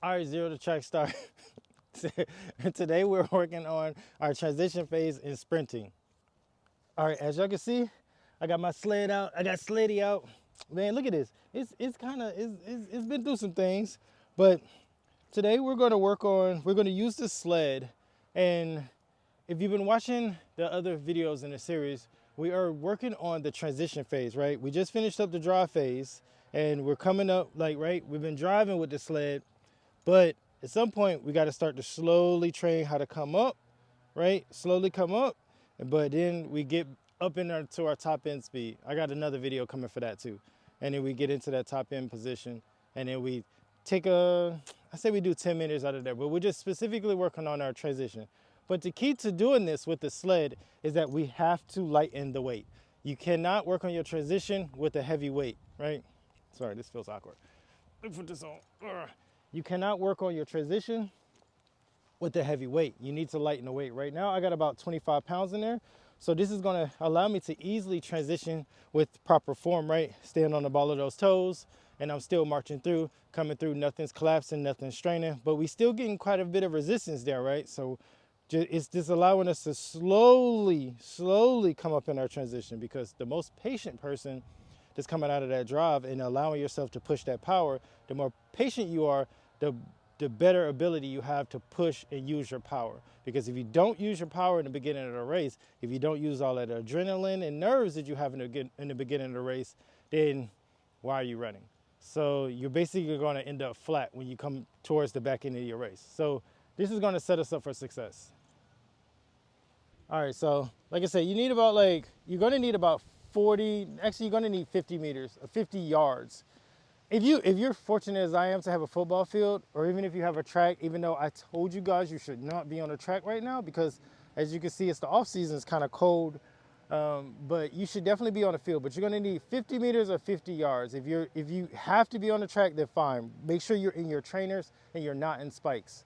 All right, Zero to Track Star. Today we're working on our transition phase in sprinting. All right, as y'all can see, I got my sled out. I got Sleddy out. Man, look at this. It's been through some things, but today we're going to we're going to use the sled. And if you've been watching the other videos in the series, we are working on the transition phase, right? We just finished up the drive phase and we're coming up we've been driving with the sled, but at some point we got to start to slowly train how to come up, right? Slowly come up, but then we get up to our top end speed. I got another video coming for that too. And then we get into that top end position and then we take I say we do 10 minutes out of there, but we're just specifically working on our transition. But the key to doing this with the sled is that we have to lighten the weight. You cannot work on your transition with a heavy weight, right? Sorry, this feels awkward. Let me put this on. You cannot work on your transition with a heavy weight. You need to lighten the weight. Right now, I got about 25 pounds in there. So this is gonna allow me to easily transition with proper form, right? Stand on the ball of those toes, and I'm still marching through, coming through, nothing's collapsing, nothing's straining, but we still getting quite a bit of resistance there, right? So it's just allowing us to slowly come up in our transition, because the most patient person that's coming out of that drive and allowing yourself to push that power, the more patient you are, the better ability you have to push and use your power. Because if you don't use your power in the beginning of the race, if you don't use all that adrenaline and nerves that you have in the beginning of the race, then why are you running? So you're basically going to end up flat when you come towards the back end of your race. So this is going to set us up for success. All right, so like I said, you need about you're going to need about 40, actually you're going to need 50 meters, 50 yards. If you're fortunate as I am to have a football field, or even if you have a track, even though I told you guys you should not be on a track right now, because as you can see, it's the off season, it's kind of cold, but you should definitely be on the field. But you're going to need 50 meters or 50 yards. If you have to be on the track, then fine. Make sure you're in your trainers and you're not in spikes.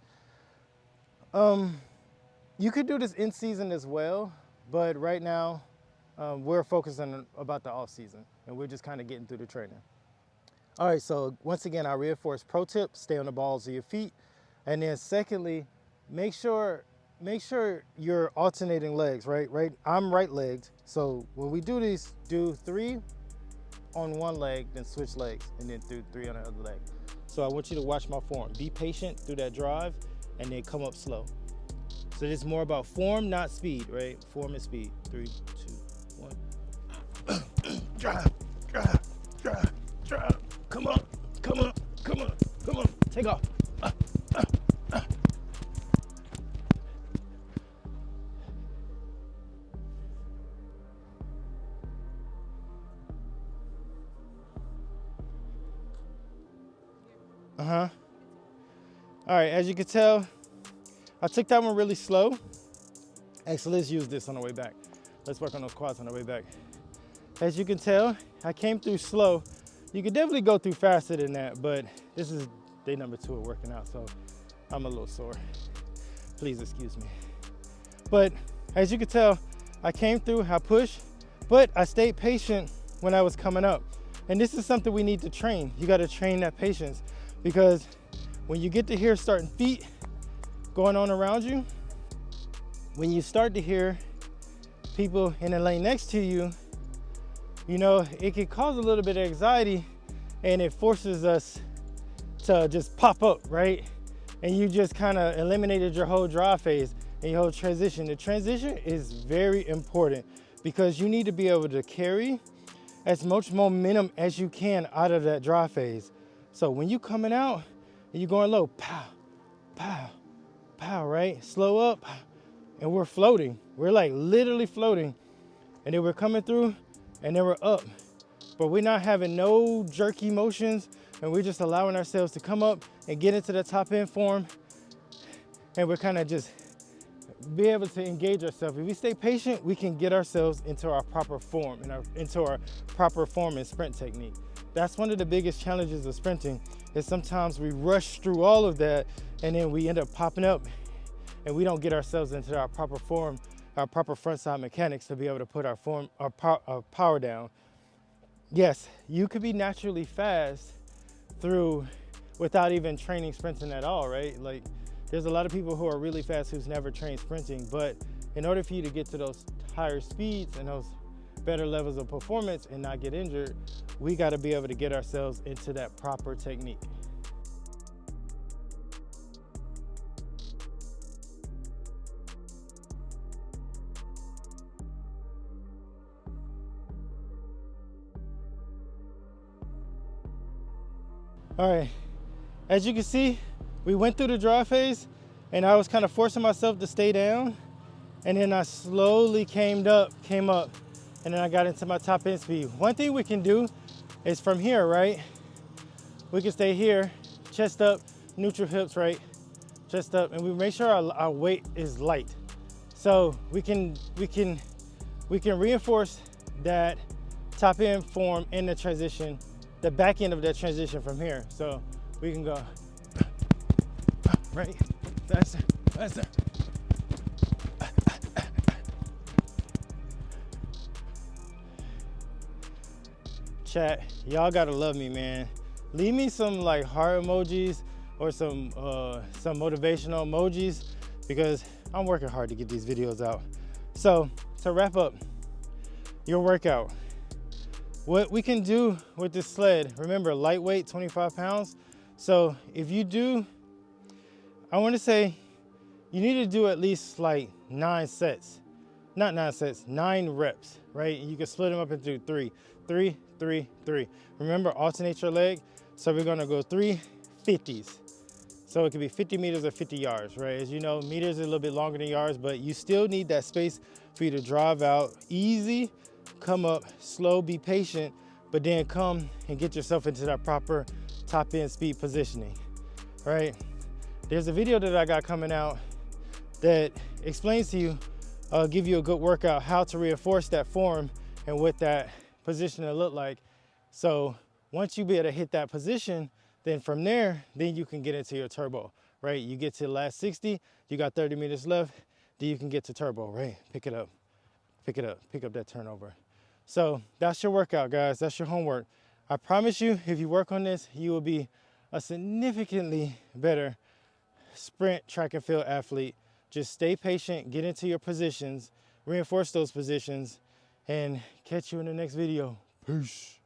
You could do this in season as well, but right now we're focusing on about the off season, and we're just kind of getting through the training. All right, so once again, I reinforce pro tip, stay on the balls of your feet. And then secondly, make sure you're alternating legs, right? I'm right-legged. So when we do these, do 3 on one leg, then switch legs, and then do 3 on the other leg. So I want you to watch my form. Be patient through that drive, and then come up slow. So it's more about form, not speed, right? Form and speed. 3, 2, 1. Drive. Come on. Take off. All right, as you can tell, I took that one really slow. Actually, let's use this on the way back. Let's work on those quads on the way back. As you can tell, I came through slow. You could definitely go through faster than that, but this is day number 2 of working out, so I'm a little sore. Please excuse me. But as you can tell, I came through, I pushed, but I stayed patient when I was coming up. And this is something we need to train. You gotta train that patience, because when you get to hear certain feet going on around you, when you start to hear people in the lane next to you, you know, it can cause a little bit of anxiety, and it forces us to just pop up, right? And you just kind of eliminated your whole drive phase and your whole transition. The transition is very important, because you need to be able to carry as much momentum as you can out of that drive phase. So when you're coming out and you're going low, pow, pow, pow, right? Slow up, and we're floating. We're like literally floating. And then we're coming through, and then we're up. But we're not having no jerky motions, and we're just allowing ourselves to come up and get into the top end form. And we're kind of just be able to engage ourselves. If we stay patient, we can get ourselves into our proper form, into our proper form and sprint technique. That's one of the biggest challenges of sprinting, is sometimes we rush through all of that, and then we end up popping up, and we don't get ourselves into our proper form, our proper front side mechanics to be able to put our power down. Yes, you could be naturally fast through without even training sprinting at all, right? Like, there's a lot of people who are really fast who's never trained sprinting, but in order for you to get to those higher speeds and those better levels of performance and not get injured, we got to be able to get ourselves into that proper technique. All right, as you can see, we went through the draw phase and I was kind of forcing myself to stay down, and then I slowly came up, and then I got into my top end speed. One thing we can do is from here, right? We can stay here, chest up, neutral hips, right? Chest up, and we make sure our weight is light. So we can reinforce that top end form in the transition, the back end of that transition from here. So we can go right, faster, faster. Chat, y'all gotta love me, man. Leave me some like heart emojis or some motivational emojis, because I'm working hard to get these videos out. So to wrap up your workout, what we can do with this sled, remember, lightweight, 25 pounds. So if you do, I want to say you need to do at least like 9 sets, not 9 sets, 9 reps, right? You can split them up into 3, 3, 3, 3. Remember, alternate your leg. So we're gonna go 3 50s. So it could be 50 meters or 50 yards, right? As you know, meters are a little bit longer than yards, but you still need that space for you to drive out easy, come up slow, be patient, but then come and get yourself into that proper top end speed positioning, right? There's a video that I got coming out that explains to you, give you a good workout, how to reinforce that form and what that position will look like. So once you be able to hit that position, then from there, then you can get into your turbo, right? You get to the last 60, you got 30 meters left, then you can get to turbo, right? Pick it up, pick it up, pick up that turnover. So that's your workout, guys. That's your homework. I promise you, if you work on this, you will be a significantly better sprint, track and field athlete. Just stay patient, get into your positions, reinforce those positions, and catch you in the next video. Peace.